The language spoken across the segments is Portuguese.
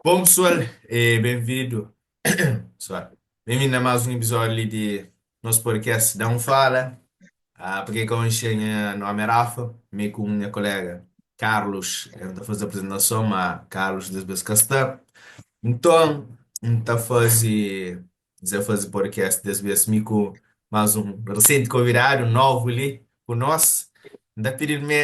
Bom, pessoal, bem-vindo. Pessoal, bem-vindo a mais um episódio ali de nosso podcast Dá um Fala. Porque como eu tinha no nome é Rafa, meio com minha colega Carlos, eu não fazer a apresentação, mas Carlos das vezes cá está. Então, está a fazer podcast das vezes me com mais um recente convidado, novo ali, com nós. Ainda pedir-me,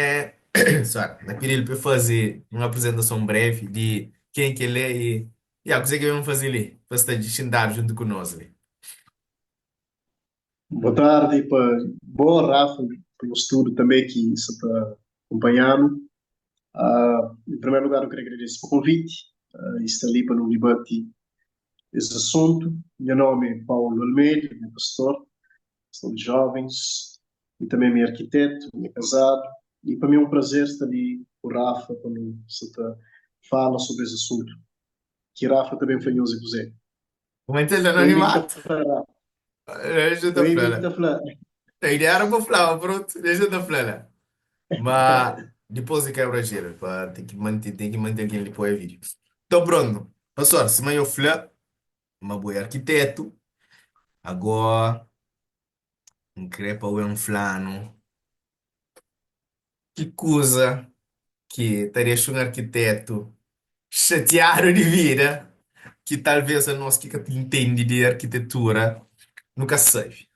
ainda pedir para fazer uma apresentação breve de quem que ele é e a coisa que vamos fazer ali, para estar de junto conosco ali. Boa tarde, boa Rafa, pelo estudo também que você está acompanhando. Em primeiro lugar, eu quero agradecer pelo convite. Estou ali para não debater esse assunto. Meu nome é Paulo Almeida, sou pastor, sou de jovens e também meu arquiteto, meu casado. E para mim é um prazer estar ali com o Rafa quando você fala sobre esse assunto. Que Rafa também foi hoje com você. Como é que ele é Bem-vindo anonimato? a falar. Deixa eu te Bem-vindo falar. a falar. A ideia era para falar, pronto, deixa eu te falar. Mas depois de quebra gelo, para tem que manter aquele depois vídeo. Então pronto. Pessoal, se eu falar, uma boa arquiteto, agora um crepa ou um flano. Que coisa que estaria um arquiteto chateado de vida, que talvez a nós que entende de arquitetura nunca sabe.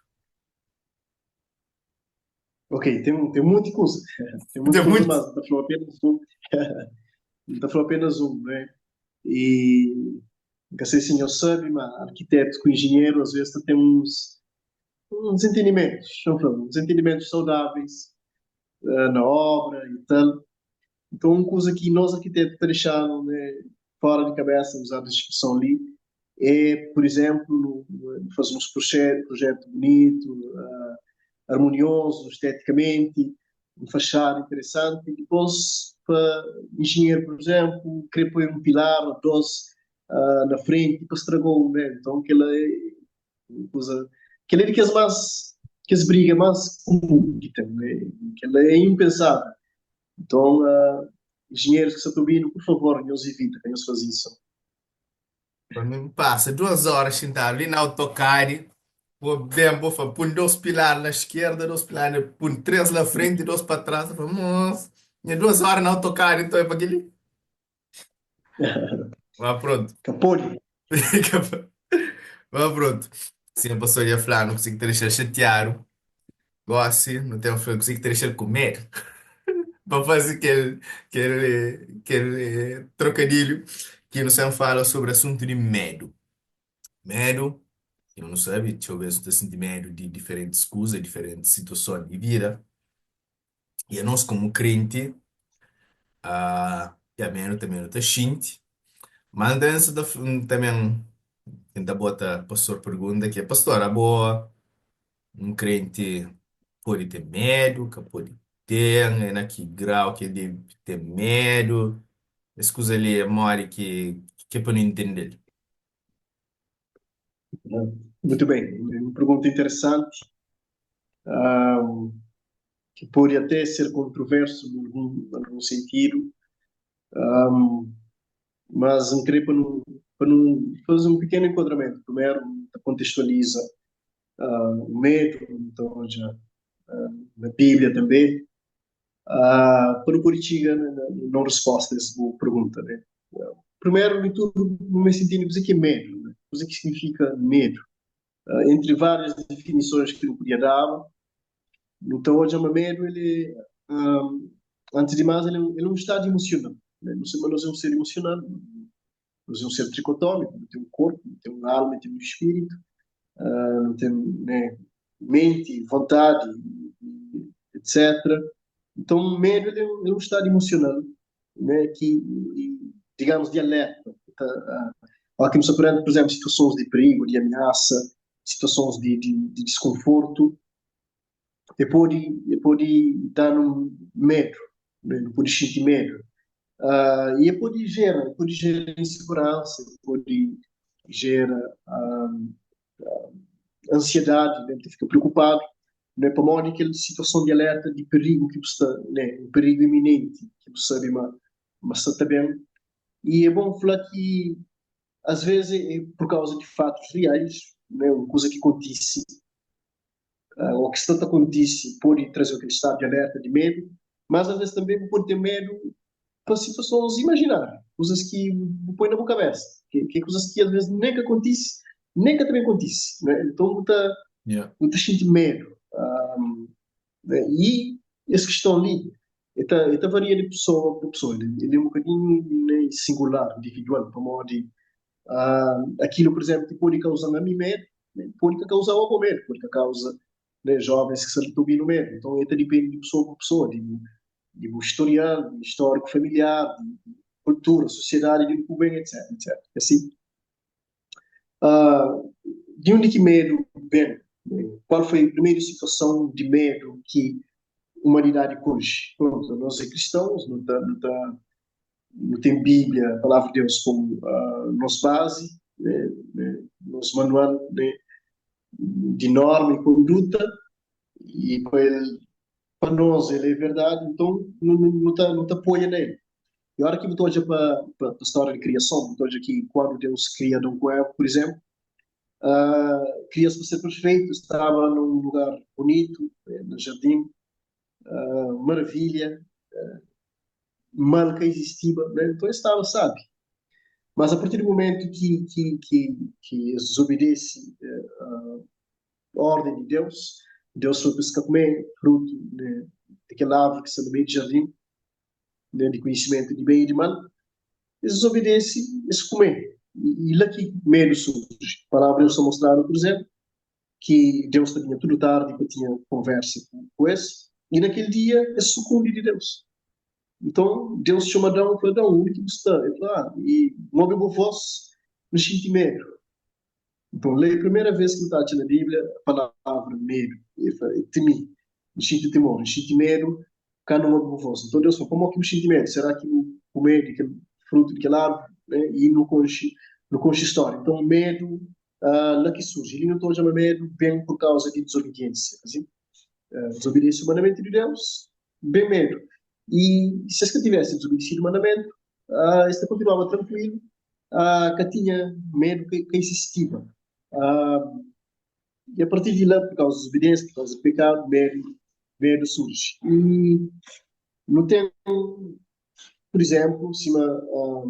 Ok, tem muita coisa. Tem muita Tem coisa, muito. mas está falando apenas um. Está falando apenas um, né? E não sei se eu sabe, mas arquiteto com engenheiro às vezes tem uns entendimentos, não falando, uns entendimentos saudáveis na obra e tal. Então, uma coisa que nós arquitetos deixamos, né, fora de cabeça, usar a descrição ali, é, por exemplo, fazer uns projeto bonito, harmonioso esteticamente, um fachada interessante. E depois, para engenheiro, por exemplo, querer pôr um pilar ou dois na frente, depois estragou, né? Então, aquela é uma coisa, aquela é que as mais, que as brigas mais comum que tem, né? Aquela é impensável. Então, engenheiros que se estão vindo, por favor, nos evita que nos faz isso. Para mim, passa 2 horas sentado ali na autocar, vou bem, vou pôr dois pilares na esquerda, dois pilares, pôr três na frente e dois para trás. Eu falo, nossa, tinha 2 horas na autocar, então é para aquele. Mas pronto. Capone. Mas pronto. Sim, a pessoa ia falar, não consigo te deixar chateado. Gosto, não tenho não consigo te deixar comer. Para fazer aquele trocadilho que não se fala sobre assunto de medo. Medo, quem não sabe, deixa eu ver se você sente medo de diferentes coisas, diferentes situações de vida. E nós, como crente, também não está sente. Mas a dança também, ainda bota, pastor pergunta que é, pastor, a boa, um crente pode ter medo, que pode ter, né, na que grau que deve ter medo. Scusa lì, Mori, que para não entender. Né? Muito bem, uma pergunta interessante. Ah, que pode até ser controverso em algum sentido, um, mas eu creio para não fazer um pequeno enquadramento. Primeiro, contextualiza o medo, então já na Bíblia também, para não pôr chegar na resposta a essa boa pergunta. Né? Primeiro de tudo, no meu sentido, o que é medo? Né? O que significa medo? Entre várias definições que eu podia dar, então, hoje o medo, antes de mais, ele é um estado emocional. Né? Nós é um ser emocional, nós é um ser tricotômico, não tem um corpo, não tem uma alma, não tem um espírito, não tem, né, mente, vontade, etc. Então, o medo ele é um estado emocional, né, digamos, de alerta. Aqui nos aprende, por exemplo, situações de perigo, de ameaça, situações de desconforto, e dar um medo, né? Não pode sentir medo. E pode gerar insegurança, pode gerar ansiedade, né? Fica preocupado, né? Para modo aquela situação de alerta de perigo que você, né? Um perigo iminente que você sabe, mas está bem. E é bom falar que, às vezes, é por causa de fatos reais, né, uma coisa que acontece, ou que tanto acontece, pode trazer aquele estado de alerta, de medo, mas às vezes também pode ter medo para situações imaginárias, coisas que põe na boa cabeça, que coisas que às vezes nem que acontece, nem que também acontece, né? Então, Yeah. muita gente medo. Né? E essa questão ali, esta varia de pessoa para pessoa, ele é um bocadinho né, singular, individual, para modo de aquilo, por exemplo, que pode causar a mim medo, né, pode causar o medo, pode causar né, jovens que se estão no medo. Então, isso depende de pessoa para pessoa, de um historial, de histórico familiar, de cultura, sociedade, de bem, etc, etc. Assim, ah, de onde que medo vem? Qual foi a primeira situação de medo que a humanidade hoje? Pronto, nós somos cristãos, não tem Bíblia, a palavra de Deus como nossa base, né, nosso manual né, de norma e conduta, e para nós ele é verdade, então não te apoia nele. E a hora que eu estou para a história de criação, estou aqui quando Deus cria Adão com Eva, por exemplo, cria-se para ser perfeito, estava num lugar bonito, no jardim, maravilha, mal que existia, né? Então estava, sabe? Mas a partir do momento que desobedece a ordem de Deus, Deus foi para comer fruto né, daquela árvore que está no meio do jardim, né, de conhecimento de bem e de mal, eles desobedecem, eles comem. E lá que menos surge. A palavra Deus está mostrando, por exemplo, que Deus tinha tudo tarde que tinha conversa com esse, e naquele dia é sucumbe de Deus. Então, Deus chama Adão e fala, Adão, onde que você está? Ele fala, e não ouviu voz no sentimento. Então, leia a primeira vez que está na Bíblia, a palavra medo. Ele fala, temi, no sentido temor, no sentido medo, cá não ouve voz. Então, Deus fala, como é que o sentido medo? Será que o medo, que fruto de que árvore, né? E no conche história. Então, o medo, lá que surge. Ele não está chamando medo bem por causa de desobediência. Assim? Desobedece o mandamento de Deus, bem medo. E se as que tivesse desobedecido o mandamento, esta continuava tranquilo, que tinha medo que existia. Ah, e a partir de lá, por causa da desobediência, por causa do pecado, medo surge. E não tem, por exemplo, se a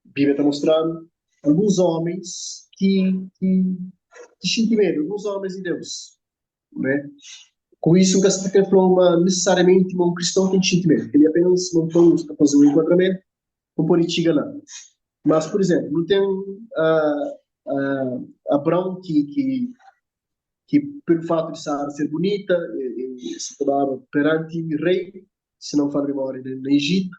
Bíblia está mostrando, alguns homens que sentem medo, alguns homens de Deus, né? Com isso, nunca se transforma necessariamente um cristão tem sentimento. Ele apenas não pode fazer um enquadramento com política lá. Mas, por exemplo, não tem Abraão que, pelo fato de Sara ser bonita, se tornava perante o rei, se não falo memória, no Egito,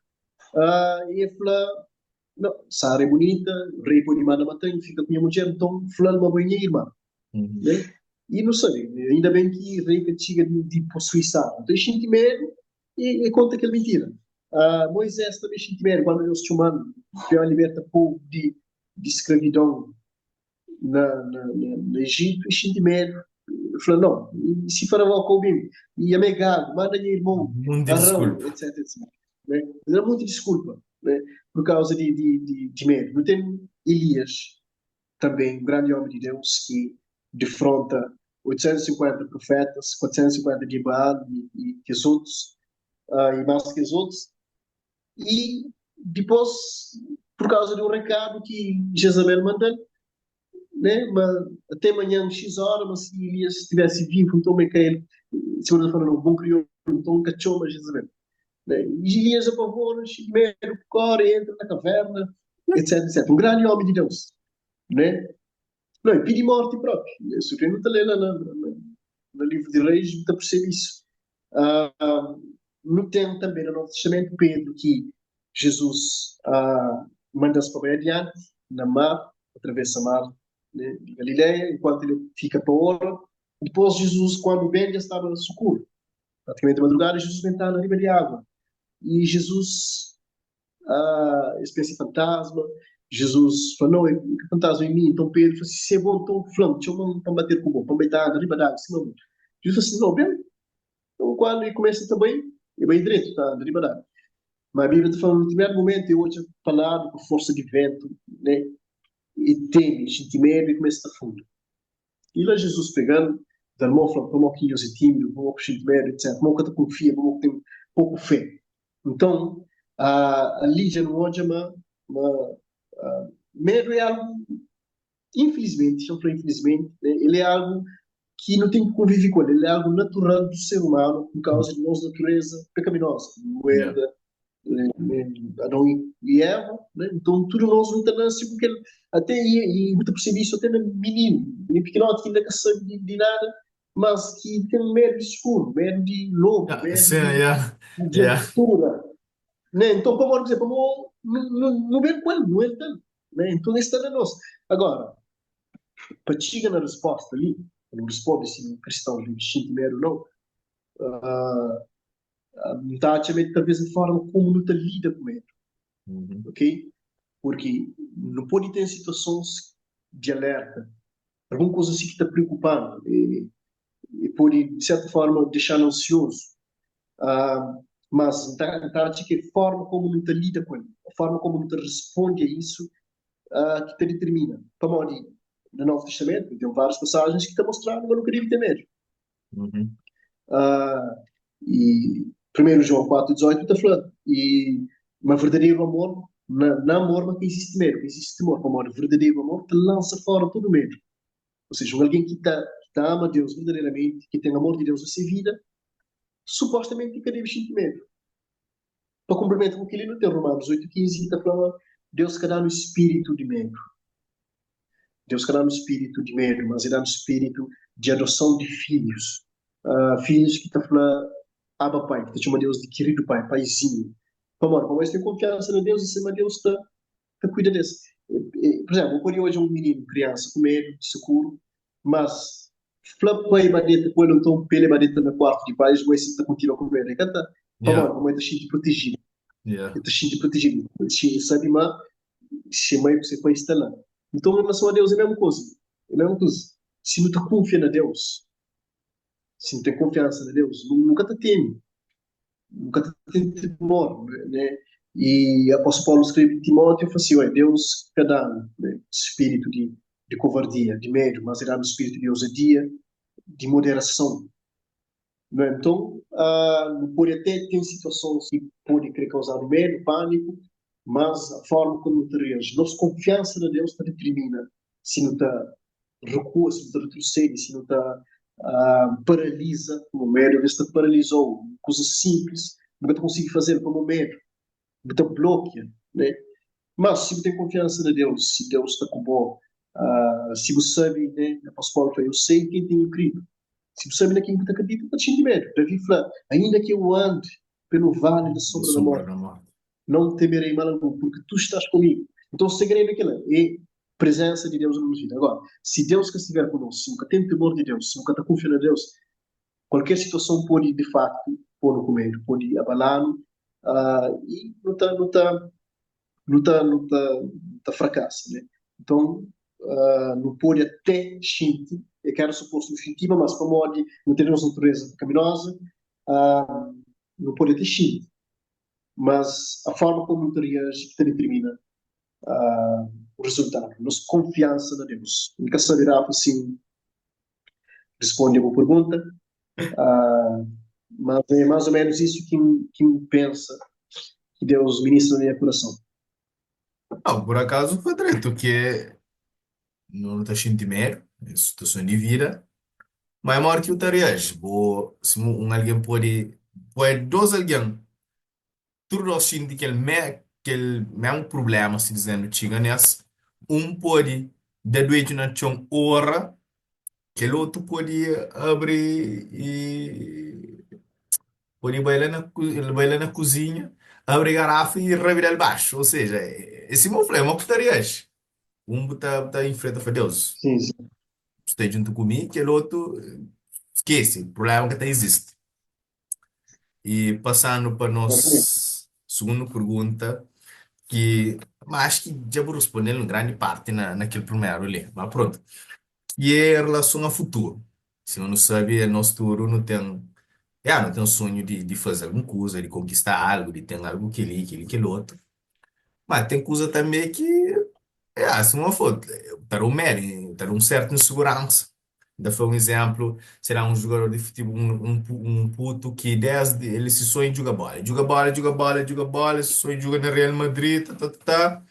e fala, não, Sara é bonita, o rei pode mandar matar, fica com a minha mulher, então fulano é uma boa irmã. Uhum. Né? E não sei, ainda bem que rei que chega de possuir Sara. Então, sente medo e conta que é mentira. Moisés também sente medo quando Deus chamando para libertar o povo de escravidão no Egito, e sente medo. Falou, não, e se Faraó coube e amegado, manda lhe irmão, Muita Arão, desculpa. etc, etc. Né? Mas era muita desculpa, né? Por causa de medo. Não tem Elias, também um grande homem de Deus, que defronta 850 profetas, 450 de Baal que os outros, e mais que os outros, e depois, por causa de um recado que Jezabel mandou, né? Mas até amanhã, X horas, mas se Elias estivesse vivo, então Micael, segundo falando, um bom crioulo, então cachou a Jezabel. Né? E Elias apavora-se, medo, corre, entra na caverna, etc, etc. Um grande homem de Deus. Né? Não, e pede morte própria. Se quem não está lendo no livro de Reis, está a perceber isso. Não tem também no Novo Testamento Pedro que Jesus manda-se para bem adiante, na mar, atravessa a mar né, de Galileia, enquanto ele fica para hora. Depois Jesus, quando vem, já estava no socorro. Praticamente de madrugada, Jesus vem estar na riba de água. E Jesus espécie de fantasma. Jesus falou, não, é fantasma em mim. Então Pedro falou assim, se é bom, então fulano, deixa eu para bater com o bom, para beitar na riba d'água. Assim, Jesus falou assim, não, bem. Então quando ele começa também, ele vai direito, tá, na riba d'água. Mas a Bíblia está falando no primeiro momento, eu hoje falado com força de vento, né? E teme, gente medo e começa a fundo. E lá Jesus pegando, da mão falando, como que eu sou tímido, como que eu medo, etc. Como que eu confia, como que tem pouco fé. Então, a Lígia não hoje medo é algo, infelizmente, eu falo infelizmente, né? Ele é algo que não tem que conviver com ele, ele é algo natural do ser humano por causa de nossa natureza pecaminosa, Yeah. moeda, Adão e Eva, né? Então tudo nós não nasce porque ele, até e muito percebi isso até no menino pequenote que ainda não sabe de nada, mas que tem medo de escuro, medo de lobo, Yeah, medo sim, yeah, de yeah. aventura, né? Então, para dizer, para não ver com ele, não é tanto, né? Então, isso está na nossa. Agora, para chegar na resposta ali, não responde se um cristão lhe sente medo ou não, está a talvez a forma como não está lida com ele, Uhum. ok? Porque não pode ter situações de alerta, alguma coisa assim que está preocupando e pode, de certa forma, deixar ansioso. Ah, mas está que a forma como não te lida com ele, a forma como não te responde a isso, que te determina. Como eu digo, no Novo Testamento, tem várias passagens que estão mostrando que eu não queria ter medo. Uhum. Ah, e 1 João 4,18 está falando. E uma verdadeiro amor, na amor, mas que existe medo, que existe temor. O amor, verdadeiro amor, te lança fora todo medo. Ou seja, alguém que ama Deus verdadeiramente, que tem amor de Deus na sua vida, supostamente que deve sentir medo. Para complementar com o que ele não tem Romanos 8,15, está falando, Deus que dá no espírito de medo. Deus que dá no espírito de medo, mas ele dá no espírito de adoção de filhos. Filhos que está falando, Abba Pai, que te chama Deus de querido Pai, Paizinho. Vamos, como tem confiança em Deus, e cima Deus está cuida desse. Por exemplo, eu poria hoje um menino, criança, com medo, seguro, mas flap pai badeta, quando eu estou pele badeta no quarto de pais, vai se está continuando com medo. Canta, Yeah, vamos, como é que te protegido, yeah. te protegido, sabe, mas se mãe você foi instalar. Então, em relação a Deus, é a mesma coisa. É a mesma coisa. Se não te confia na Deus, se não tem confiança na Deus, nunca te teme, nunca te temor, né? E o apóstolo Paulo escreve em Timóteo, fala assim, Deus que dá, né, espírito de covardia, de medo, mas ele dá um espírito de ousadia, de moderação. Né? Então, não pode até ter situações que podem querer causar medo, pânico, mas a forma como te reage. Nossa confiança na Deus te determina se não está recua, se não está retrocede, se não está paralisa, como o medo, às vezes te paralisou, coisa simples, nunca te consigo fazer como o medo, te bloqueia, né? Mas se você tem confiança na Deus, se Deus está com bom, se você sabe, né, apóstolo Paulo, eu sei quem tenho crido. Se você sabe naquilo que está acredita, está cheio de medo. Davi fala, ainda que eu ande pelo vale da Da sombra da sombra morte, da morte. não temerei mal algum, porque tu estás comigo. Então o segredo é aquilo, é presença de Deus na nossa vida. Agora, se Deus que estiver conosco, se nunca tem temor de Deus, se nunca está confiando em Deus, qualquer situação pode, de facto, pôr-no com medo, pode abalá-lo, e não tá fracassa, né? Então, não pode até sentir, é que era suposto instintiva, mas como pode não ter nossa natureza pecaminosa, ah, não pode até sentir. Mas a forma como te reage que te determina o resultado. Nossa confiança na Deus. Nunca saberá, assim, responde a uma pergunta, ah, mas é mais ou menos isso que me pensa que Deus ministra no meu coração. Não, por acaso foi direito, que não está sentindo medo, é situação de vida, mas é maior que o tarias. Se alguém pode dois alguém, tudo assim de que ele mesmo problema, se dizendo, chega nessa, pode, de doente na chão, hora, que o outro pode abrir e pode ir na cozinha, abrir garrafa e revirar embaixo. Ou seja, esse é o meu problema, que tarias. Tá em frente a Deus. Sim, sim. Você junto comigo, que o outro esquece, o problema que até existe. E passando para a Exatamente. nossa segunda pergunta, que mas acho que já vou responder em grande parte naquele primeiro ali, mas pronto. E é em relação ao futuro. Se não sabe, é nosso futuro não tem. não tem um sonho de fazer alguma coisa, de conquistar algo, de ter algo aquele outro. Mas tem coisa também que, se não for, para o médio, para um certo insegurança. Ainda foi um exemplo, será um jogador de futebol, um puto que desde ele se sonha em jogar bola. Joga bola, joga bola, joga bola, se sonha em jogar no Real Madrid, tá, tá, tá. Tá.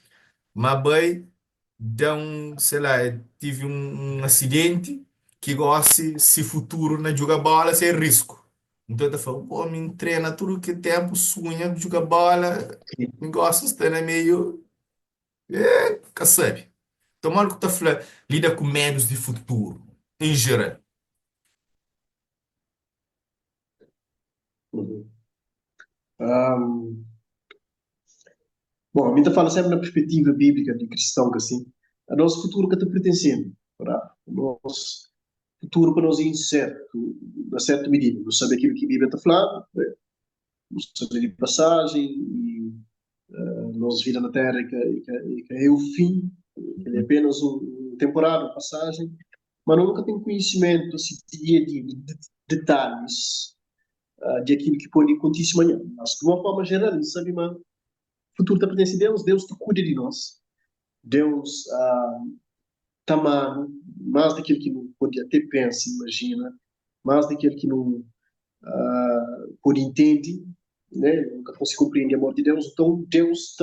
Mas bem, dá sei lá, tive um acidente que gosta se futuro na jogar bola sem risco. Então ele falou, pô, me treina tudo que tempo, sonha de jogar bola, me gosta de estar meio, sabe? Tomara que tá falando, lida com medos de futuro, em geral. Uhum. Ahm, Bom, a mim fala sempre na perspectiva bíblica de cristão, que assim, a nosso futuro que está pertencendo, para o nosso futuro para nós é incerto, a certa medida. Não sabe aquilo que a Bíblia está falando, né? Não sabe de passagem, e nós vida na Terra que é o fim, que ele é Uhum. apenas um temporário, passagem, mas nunca tem conhecimento assim, de detalhes de aquilo que pode acontecer amanhã. Mas, de uma forma geral, ele sabe, mas o futuro está pertencendo a Deus, Deus cuida de nós. Deus está mais daquilo que não pode até pensar, imagina, mais daquilo que não pode entender, né? Nunca fosse compreender a morte de Deus. Então, Deus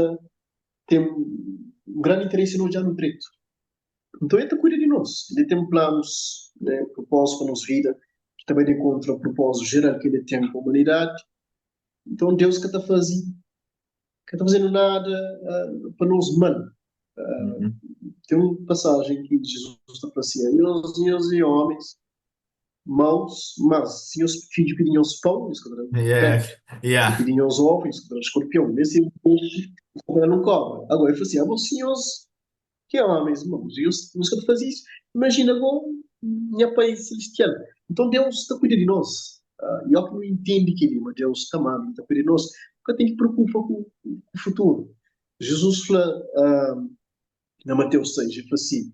tem um grande interesse no já no direito. Então, ele está cuidando de nós. Ele tem planos, né, propósitos para nos vida, que também encontra o propósito geral que ele tem para a humanidade. Então, Deus que está fazendo nada para nos mal. Uhum. Tem uma passagem que Jesus está falando assim, e homens, maus, mas se os filhos pedem aos pão, isso que Yeah, peixe. Se yeah. pedem aos ovos, isso que escorpião. Nesse peixe, não cobra. Agora, ele falou assim, os senhores, que homens, irmãos, e os que fazem isso, imagina agora, minha Pai Celestial. Então, Deus está cuidando de nós. E eu que não entendo que ele, mas Deus está amando, está cuidando de nós, porque tem que preocupar com o futuro. Jesus fala, na Mateus 6, ele fala assim,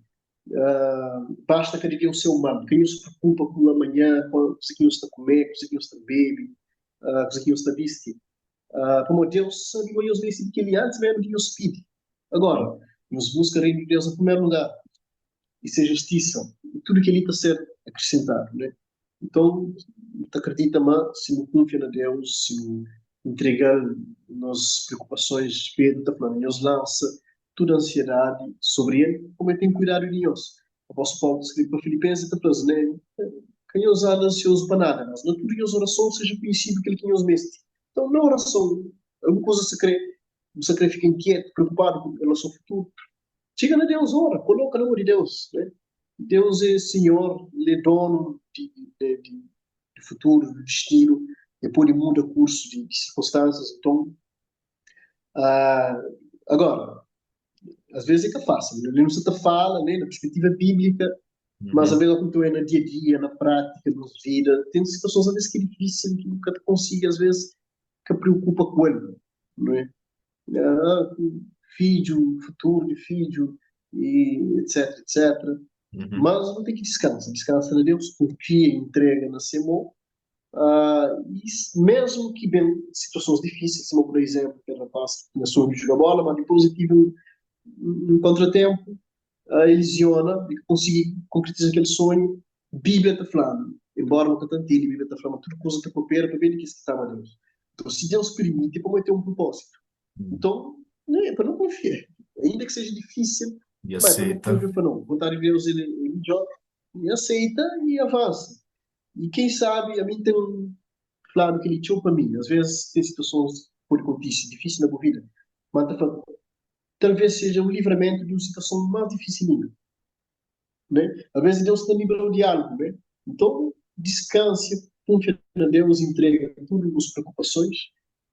basta cada dia o seu mal. Quem se preocupa com o amanhã, com o que está a comer, com o que está a beber, com o que está a vestir. Como Deus sabe, Deus disse que ele antes mesmo de Deus pede. Agora, nos busca o reino de Deus em primeiro lugar. Isso é justiça. E tudo que ele está a ser acrescentado, né? Então, te acredita mais se não confia na Deus, se não entregar nas preocupações, Pedro está falando, Deus lança toda a ansiedade sobre ele, como ele tem cuidado de nós. O apóstolo Paulo escreve para Filipenses está falando, né? Quem ousar ansioso para nada, mas na tua oração seja conhecido aquele que nos meste. Então, na oração, alguma coisa você crê, fica inquieto, preocupado com relação ao futuro, chega a Deus, ora, coloca no amor de Deus, né? Deus é Senhor, Ele é dono de futuro, do destino, e pode mudar curso de circunstâncias. Então, ah, agora, às vezes é que é fácil, ele não se te fala, né, na perspectiva bíblica, mas às Uhum. vezes quando é no dia a dia, na prática, na vida, tem situações às vezes que é difícil, que nunca te consiga, às vezes, que preocupa com ele, não é? Ah, filho, futuro de filho, e etc, etc. Uhum. Mas não tem que descansar. Descansa na Deus, confia, entrega na Semô. E mesmo que bem situações difíceis, como por exemplo, que rapaz que tinha sonho de jogar bola, mas depois eu tive um contratempo, lesiona e consegui concretizar aquele sonho. Bíblia está falando, embora nunca tanto ele, Bíblia está falando, tudo coisa está coopera para ver que estava a Deus. Então, se Deus permite, é para ter um propósito. Uhum. Então, né, para não confiar. Ainda que seja difícil, E vai, para não aceita. confiar, para não. Vontade de Deus, ele joga, e aceita e avança. E quem sabe, a mim tem um claro que ele tinha para mim. Às vezes tem situações que podem acontecer difíceis na minha vida, mas talvez seja um livramento de uma situação mais difícil ainda. Né? Às vezes Deus está livrando de algo. Né? Então, descanse, confia em Deus, entrega todas as preocupações,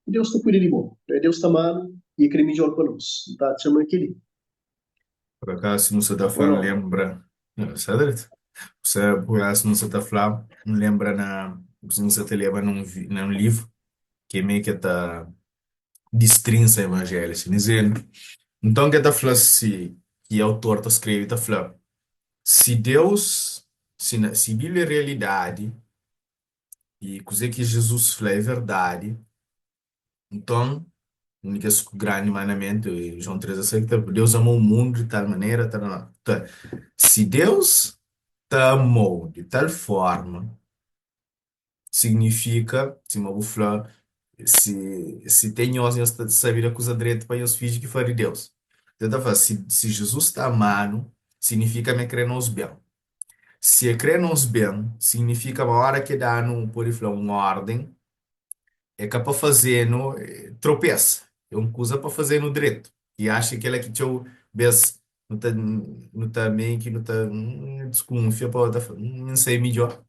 e Deus está cuidando de bom. Né? Deus está amando e quer melhor para nós. Está te chamando aquele. Por acaso, não se está Ou falando, não? lembra. Não, isso é direito. Você, por acaso, não se está falando, lembra você não se te lembra num livro que meio que está destrinça o evangelho, assim, dizendo. Então, que está falando assim, que o autor está escrevendo, está falando, se Deus, se Bíblia é realidade, E coisa que Jesus falou é verdade. Então, a única grande mandamento, e João 3,6, que Deus amou o mundo de tal maneira, tal, tal. Se Deus te amou de tal forma, significa, se uma bufla, se tem os saber acusar direito para os filhos que foram de Deus. Então, se Jesus está amando, significa me crer nos bem. Se é crer nos bem, significa uma hora que dá no, por exemplo, uma ordem, é capaz de fazer no tropeça. É uma coisa para fazer no direito. E acha que ele é que eu vês não tá meio que não tá desconfia para outra, não sei melhor.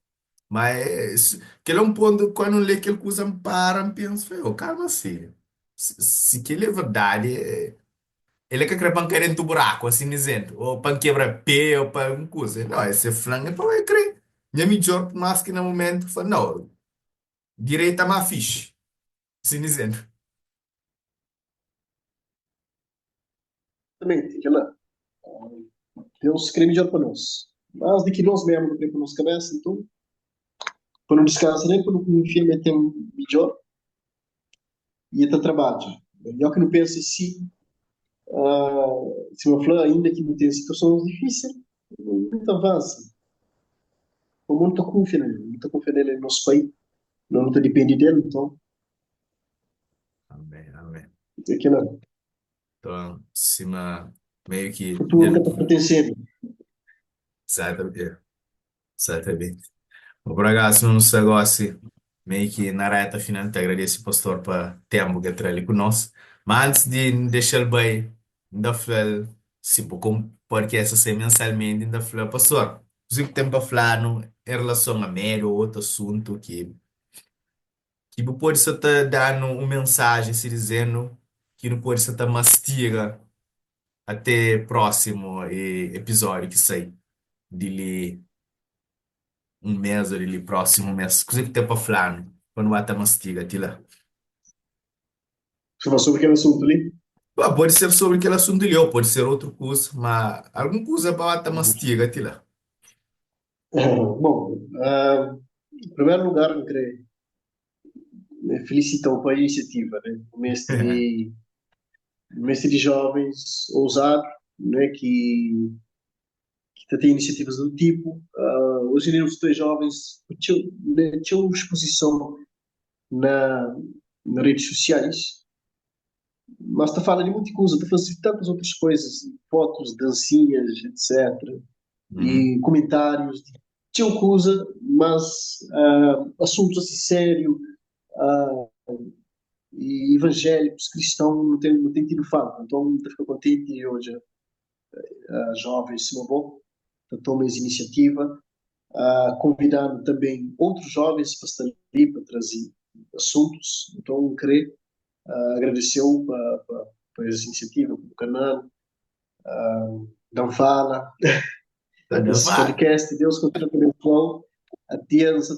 Mas que ele é um ponto quando lê aquele coisa para pensa, oh, calma assim. Se que ele é verdade, ele é que quer para cair dentro do buraco, assim dizendo, ou para quebrar pé ou para uma coisa. Não, esse flango é para eu crer. Minha melhor, mas que no momento, fala, não, direita mais fixe, assim dizendo. Exatamente, aquela, Deus quer melhor para nós. Mas de que nós mesmos não queremos para a nossa cabeça, então, para não descansar nem para não confiar em ter melhor e até trabalho. E eu que não penso assim, se uma flor ainda que não tem situações difíceis, não avança. O mundo está confiando, não está confiando nele no nosso país, não está depende dele, então, Amém, amém. é que não. Então, cima, meio que, Futuro que está pertencendo. exatamente, exatamente. O Bragaço não se negócio, meio que na reta final, te agradeço, pastor, para tempo que ali conosco. Mas antes de deixar bem, ainda falei, se pouco, porque essa sei mensalmente, ainda falei, pastor, o que tem para falar em relação a médio ou outro assunto que não pode só estar dando uma mensagem, se dizendo que não pode só estar mastiga até próximo episódio que sai dele um mês ou dele próximo mês. Coisa que tem para falar, né? Quando vai estar mastiga, aquilo lá. Se for sobre aquele assunto ali. Ah, pode ser sobre aquele assunto ali, ou pode ser outro curso, mas alguma coisa para estar mastiga, aquilo lá. Bom, em primeiro lugar, eu queria felicitar a iniciativa, né? O mestre de jovens ousado, né? Que tem iniciativas do tipo. Hoje em dia, os dois jovens tinham exposição na, nas redes sociais, mas está falando de muita coisa, está fazendo tantas outras coisas, fotos, dancinhas, etc. Uhum, E comentários, tinham coisa, mas assuntos assim sério, uh, e evangélicos, cristãos, não tem tido falta. Então, estou ficando contente e hoje jovens, se não vou, tomam essa iniciativa, convidando também outros jovens para estar ali, para trazer assuntos. Então, querer agradeceu para essa iniciativa, para o canal, não fala, tá dando esse vale. podcast, Deus continua também com há dias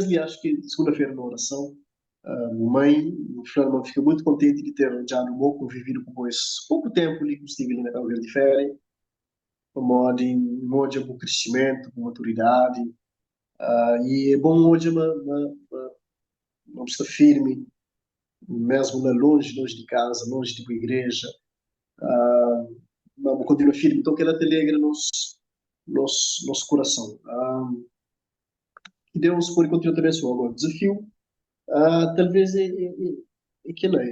ali, acho que segunda-feira na oração, mãe, Flama fica muito contente de ter já no meu convivido com esse pouco tempo ali que estive ali na Cabo Verde de Férias, para modo de crescimento, com maturidade, e é bom hoje uma estar firme, mesmo longe, longe de casa, longe de uma igreja, mas continua firme, então que ela te alegra nosso coração. E Deus pode continuar te abençoar. Agora, o desafio, talvez é que não é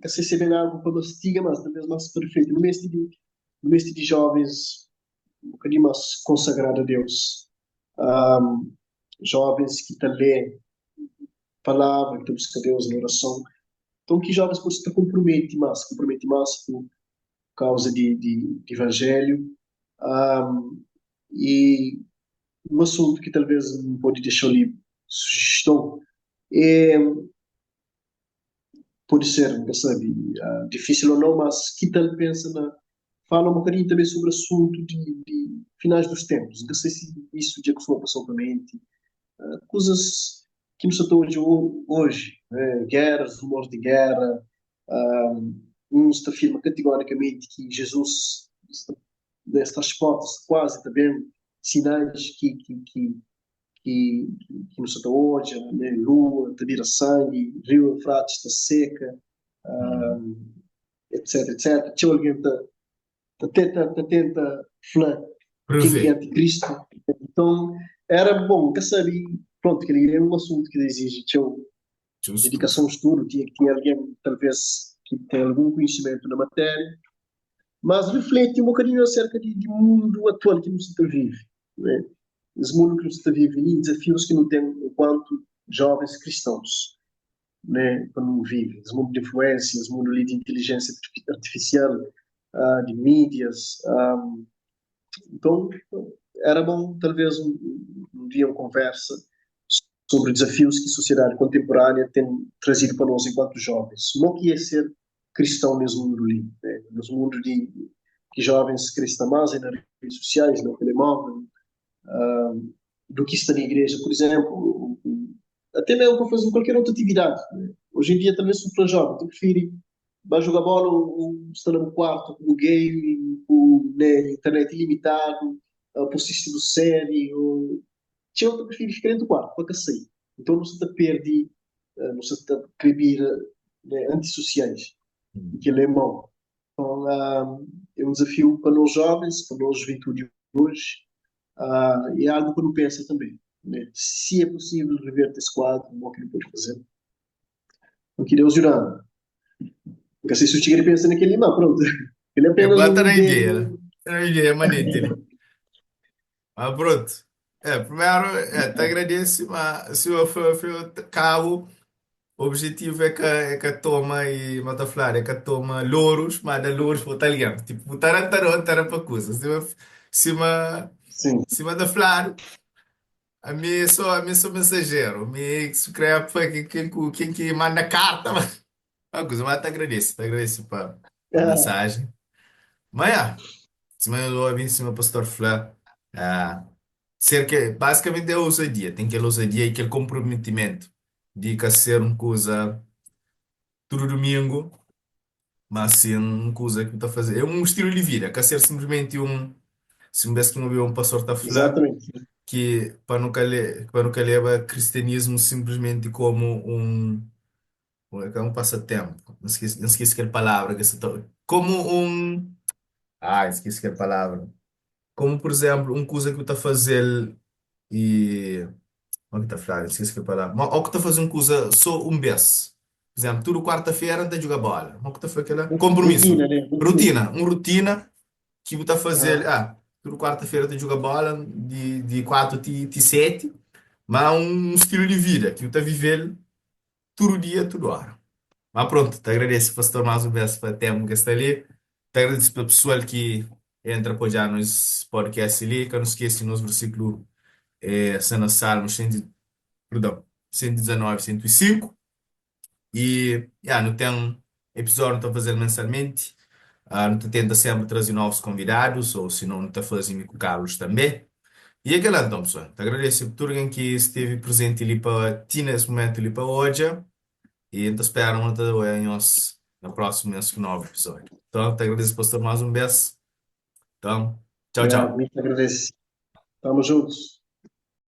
se ser bem algo para nós diga, mas talvez mais perfeito. No mês de jovens, um bocadinho mais consagrado a Deus. Um, Jovens que também palavra, que busca Deus na oração. Então, que jovens possam se compromete mais por causa de evangelho. Um, e um assunto que talvez não pode deixar ali sugestão é, pode ser, nunca sabe, difícil ou não, mas que tal pensa fala um bocadinho também sobre o assunto de finais dos tempos. Não sei se isso já costuma passar pela mente. Coisas que nos estão hoje, né? Guerras, rumores de guerra. Uns afirma categoricamente que Jesus está às portas, quase também. sinais que não se está hoje, né? Lua, está vira sangue, rio Eufrates está seca, Hum. etc, etc. Tinha alguém que tenta falar quem é Prevê. anticristo. Então, era bom, que sabia, pronto, que ele é um assunto que exige tinha Justo. dedicação ao estudo, tinha que ter alguém, talvez, que tenha algum conhecimento na matéria, mas reflete um bocadinho acerca de mundo atual que nos está vive, né? Esse mundo que nos está vive e desafios que não tem enquanto jovens cristãos, né, para não vive. Esse mundo de influência, esse mundo de inteligência artificial, de mídias. Então, era bom, talvez, um dia uma conversa sobre desafios que a sociedade contemporânea tem trazido para nós enquanto jovens. Não que é ser cristão nesse mundo ali, né? Nesse mundo de que jovens cristãos mais nas redes sociais, no telemóvel, do que está na igreja, por exemplo, até mesmo para fazer qualquer outra atividade. Né? Hoje em dia, também sou para jovem, tu prefere vai jogar bola ou estar no quarto com o game, com né, internet ilimitado, por assistir série, ou... Tinha outra prefere ficar dentro do quarto, para que sair. Então não se te perde, não se te proibir né, antissociais, Hum. que ele é mau. Então, é um desafio para nós jovens, para nós juventude hoje, e é algo que eu não penso também. Né? Se é possível reverter esse quadro, o que ele pode fazer. O que Deus jurando. Porque se o tigre pensa naquele, não, pronto. Ele é É, apenas bota um na ideia, né? velho. Na ideia, manete, né? Mas pronto. Primeiro, te agradeço, mas se eu for cabo, o objetivo é que toma e mata falar, é que toma louros, mas dá louros para o italiano. Tipo, tarantara para coisa. Cima, Sim. cima da falar, a mim sou mensageiro. A mim escreve quem que manda carta, mas a coisa, mas te agradeço para a Ah, mensagem. Mas, cima do lobby, em cima pastor Flá. Ah, basicamente é a ousadia. Tem aquela ousadia e aquele comprometimento de que ser uma coisa todo domingo, mas ser uma coisa que está a fazer. É um estilo de vida, que ser simplesmente se um vez que não viu um pastor está Flá, exatamente. que para nunca leva cristianismo simplesmente como um passatempo. Não esqueci aquela palavra, como esqueci aquela palavra. Como, por exemplo, uma coisa que eu estou a fazer e. Como é que está a falar? Esqueci que a palavra. Ou que está a fazer uma coisa só um vez. Por exemplo, tudo quarta-feira antes de jogar bola. Ou que está a fazer aquela. Compromisso. Rotina, né? Rotina. Rotina. Uma rotina que eu estou a fazer. Ah, Tudo quarta-feira antes de jogar bola, de 4 a 7. Mas um estilo de vida que eu estou a viver todo dia, toda hora. Mas pronto, te agradeço, pastor, mais uma vez para tempo que está ali. Te agradeço para o pessoal que entra a apoiar nos podcasts ali, que não esqueça nos versículos, cena Salmos 100, perdão, 119, 105. Não tem episódio, não estou a fazer mensalmente. Não estou tendo sempre trazer novos convidados, ou se não, não estou fazendo com o Carlos também. E aquela então, pessoal, te agradeço por tudo que esteve presente ali para ti nesse momento ali para hoje. E então espero até em nós no próximo novo episódio. Então, te agradeço, pastor, mais um beijo. Então, tchau, obrigado, tchau. muito agradeço. Estamos juntos.